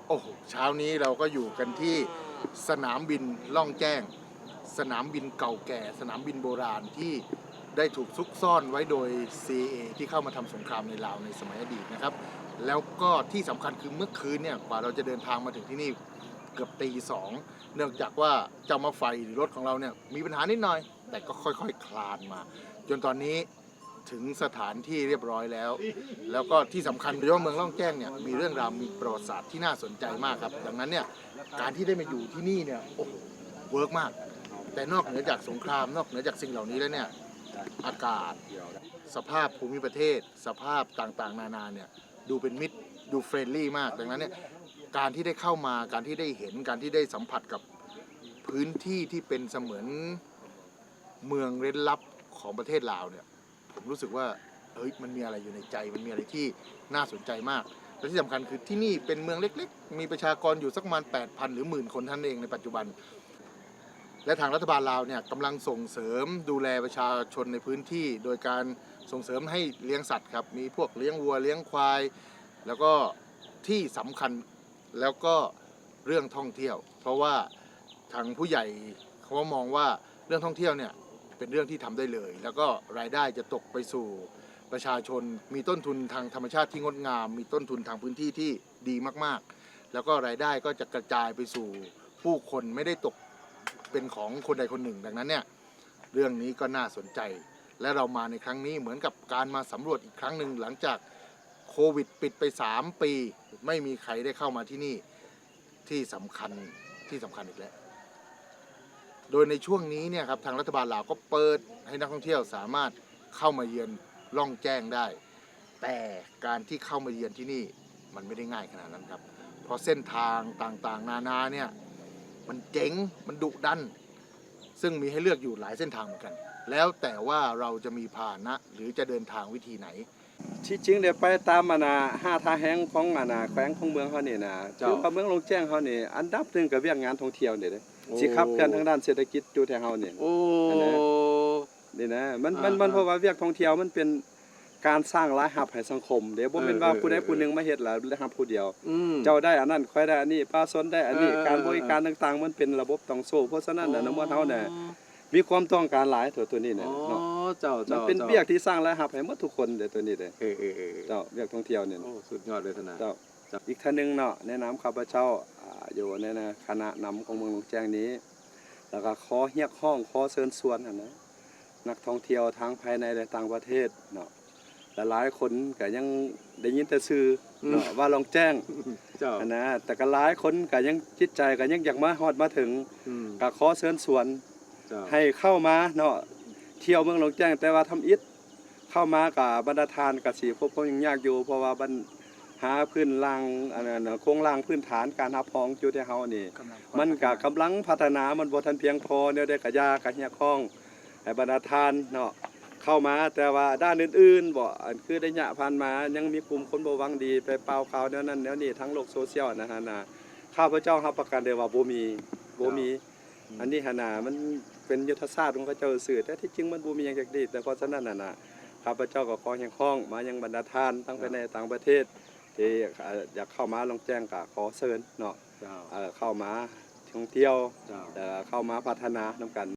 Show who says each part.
Speaker 1: โอ้โหเช้านี้เราก็อยู่กันที่สนามบินล่องแจ้งสนามบินเก่าแก่สนามบินโบราณที่ได้ถูกซุกซ่อนไว้โดย CIA ที่เข้ามาทำสงครามในลาวในสมัยอดีตนะครับแล้วก็ที่สำคัญคือเมื่อคืนเนี่ยกว่าเราจะเดินทางมาถึงที่นี่เกือบตีสองเนื่องจากว่าเจ้ามาไฟหรือรถของเราเนี่ยมีปัญหานิดหน่อยแต่ก็ค่อยๆคลานมาจนตอนนี้ถึงสถานที่เรียบร้อยแล้วแล้วก็ที่สำคัญโดยเฉพาะเมืองล่องแจ้งเนี่ยมีเรื่องราวมีประวัติศาสตร์ที่น่าสนใจมากครับดังนั้นเนี่ยการที่ได้มาอยู่ที่นี่เนี่ยโอ้โหเวิร์กมากแต่นอกเหนือจากสงครามนอกเหนือจากสิ่งเหล่านี้แล้วเนี่ยอากาศสภาพภูมิประเทศสภาพต่างๆนานาเนี่ยดูเป็นมิตรดูเฟรนลี่มากดังนั้นเนี่ยการที่ได้เข้ามาการที่ได้เห็นการที่ได้สัมผัสกับพื้นที่ที่เป็นเสมือนเมืองเร้นลับของประเทศลาวเนี่ยผมรู้สึกว่าเฮ้ยมันมีอะไรอยู่ในใจมันมีอะไรที่น่าสนใจมากและที่สำคัญคือที่นี่เป็นเมืองเล็กๆมีประชากรอยู่สักประมาณ 8,000 หรือ 10,000 คนท่านเองในปัจจุบันและทางรัฐบาลลาวเนี่ยกำลังส่งเสริมดูแลประชาชนในพื้นที่โดยการส่งเสริมให้เลี้ยงสัตว์ครับมีพวกเลี้ยงวัวเลี้ยงควายแล้วก็ที่สำคัญแล้วก็เรื่องท่องเที่ยวเพราะว่าทางผู้ใหญ่เขามองว่าเรื่องท่องเที่ยวเนี่ยเป็นเรื่องที่ทำได้เลยแล้วก็รายได้จะตกไปสู่ประชาชนมีต้นทุนทางธรรมชาติที่งดงามมีต้นทุนทางพื้นที่ที่ดีมากๆแล้วก็รายได้ก็จะกระจายไปสู่ผู้คนไม่ได้ตกเป็นของคนใดคนหนึ่งดังนั้นเนี่ยเรื่องนี้ก็น่าสนใจและเรามาในครั้งนี้เหมือนกับการมาสำรวจอีกครั้งหนึ่งหลังจากโควิดปิดไป3 ปีไม่มีใครได้เข้ามาที่นี่ที่สำคัญอีกแล้วโดยในช่วงนี้เนี่ยครับทางรัฐบาลลาวก็เปิดให้นักท่องเที่ยวสามารถเข้ามาเยือนล่องแจ้งได้แต่การที่เข้ามาเยือนที่นี่มันไม่ได้ง่ายขนาดนั้นครับเพราะเส้นทางต่างๆนานาเนี่ยมันเจ๋งมันดุดันซึ่งมีให้เลือกอยู่หลายเส้นทางเหมือนกันแล้วแต่ว่าเราจะมีพาหนะหรือจะเดินทางวิธีไหน
Speaker 2: ที่จริงเดี๋ยวไปตาม5ท่าแห้งของแขวงของเมืองเขานี่นะคือว่าเมืองลงแจ้งเขานี่อันดับหนึ่งกับเรื่องงานท่องเที่ยวนี่เด้สิขับเคลื่อนทางด้านเศรษฐกิจอยู่แถวเฮานี่อันนั้นนี่นะมันเพราะว่าเรื่องท่องเที่ยวมันเป็นการสร้างรายรับให้สังคมเดี๋ยวบ่แม่นว่าผู้ใดผู้หนึ่งมาเฮ็ดแล้วรับผู้เดียวเจ้าได้อันนั้นค่อยได้อันนี้ป้าสนได้อันนี้การบริการต่างๆมันเป็นระบบต้องโซ่เพราะฉะนั้นน่ะนำว่าเฮาน่ะมีความต้องการหลายตัวนี้น่ะเนาะมันเป็นเวียกที่สร้างรายรับให้หมดทุกคนเด้อตัวนี้เด้เจ้าเวียกท่องเที่ยวนี่
Speaker 3: โอ้สุดยอดเลยท่านนะ
Speaker 2: เจ้าอีกท่านหนึงเนาะแนะนำข้าพเจ้าอยู่ในคณะนำของเมืองหลวงแจ้งนี้แล้วก็ขอเรียกร้องขอเชิญชวนนะนักท่องเที่ยวทั้งภายในและต่างประเทศเนาะหลายคนก็ยังได้ยินแต่ชื่อเนาะว่าลองแจ้งนะแต่ก็หลายคนก็ยังจิตใจก็ยังอยากมาฮอดมาถึงก็ขอเชิญชวนให้เข้ามาเนาะเที่ยวเมืองหลวงแจ้งแต่ว่าทำอิฐเข้ามากับบรรดาทานกับสีพบยังยากอยู่เพราะว่าหาพื้นล่างโครงล่างพื้นฐานการหาพองอยู่ที่เฮานี่มันก็กำลังพัฒนามันบ่ทันเพียงพอแนวได้กะยากะเฮียคองให้บรรดาทานเนาะเข้ามาแต่ว่าด้านอื่นๆบ่คือได้ยะผ่านมายังมีกลุ่มคนบ่หวังดีไปเป่าข่าวแนวนั้นแนวนี้ทั้งโลกโซเชียลนะฮะน่ะข้าพเจ้ารับประกันได้ว่าบ่มีอันนี้หั่นน่ะมันเป็นยุทธศาสตร์ของเขาเจ้าสื่อแต่ที่จริงมันบ่มีหยังจักดีแต่เพราะฉะนั้นน่ะข้าพเจ้าก็ขอเฮียคองมายังบรรดาทานทั้งภายในต่างประเทศที่อยากเข้ามาลองแจ้งกับขอเชิญเนาะเข้ามาท่องเที่ยวเข้ามาพัฒนานำกัน